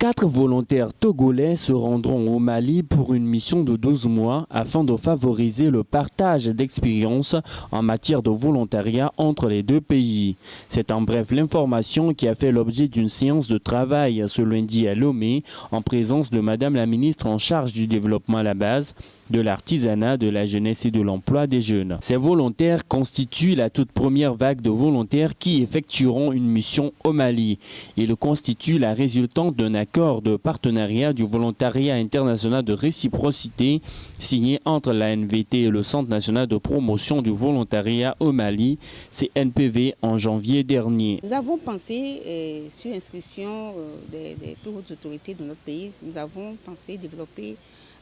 4 volontaires togolais se rendront au Mali pour une mission de 12 mois afin de favoriser le partage d'expériences en matière de volontariat entre les deux pays. C'est en bref l'information qui a fait l'objet d'une séance de travail ce lundi à Lomé en présence de Madame la ministre en charge du développement à la base, de l'artisanat, de la jeunesse et de l'emploi des jeunes. Ces volontaires constituent la toute première vague de volontaires qui effectueront une mission au Mali. Ils constituent la résultante d'un accord de partenariat du volontariat international de réciprocité signé entre la NVT et le Centre national de promotion du volontariat au Mali, CNPV, en janvier dernier. Nous avons pensé, sur instruction des plus hautes autorités de notre pays, nous avons pensé développer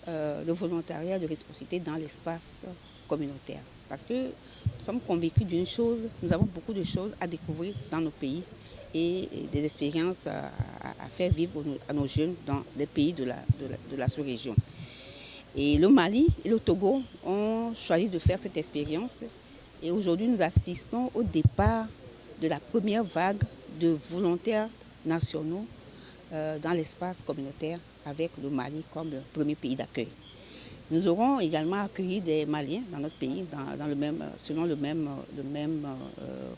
le volontariat de réciprocité dans l'espace communautaire. Parce que nous sommes convaincus d'une chose, nous avons beaucoup de choses à découvrir dans nos pays et des expériences à faire vivre à nos jeunes dans les pays de la sous-région. Et le Mali et le Togo ont choisi de faire cette expérience et aujourd'hui nous assistons au départ de la première vague de volontaires nationaux dans l'espace communautaire avec le Mali comme le premier pays d'accueil. Nous aurons également accueilli des Maliens dans notre pays, selon le même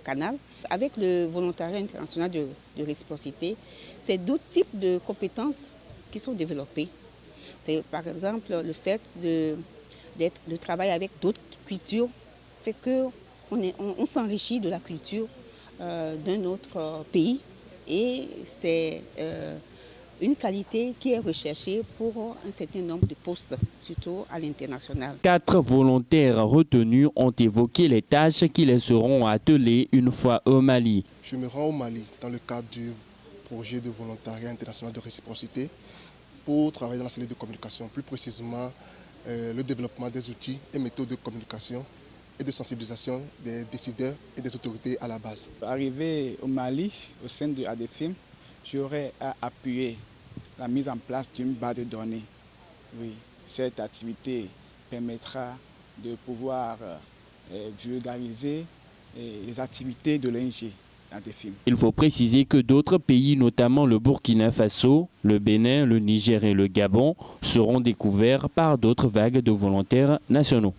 canal. Avec le volontariat international de réciprocité, c'est d'autres types de compétences qui sont développées. C'est par exemple le fait de travailler avec d'autres cultures, fait qu'on s'enrichit de la culture d'un autre pays et c'est une qualité qui est recherchée pour un certain nombre de postes, surtout à l'international. 4 volontaires retenus ont évoqué les tâches qui les seront attelées une fois au Mali. Je me rends au Mali dans le cadre du projet de volontariat international de réciprocité pour travailler dans la cellule de communication, plus précisément le développement des outils et méthodes de communication et de sensibilisation des décideurs et des autorités à la base. Arrivé au Mali, au sein de ADFIM, j'aurais à appuyer la mise en place d'une base de données. Oui, cette activité permettra de pouvoir vulgariser les activités de l'ONG. Il faut préciser que d'autres pays, notamment le Burkina Faso, le Bénin, le Niger et le Gabon, seront découverts par d'autres vagues de volontaires nationaux.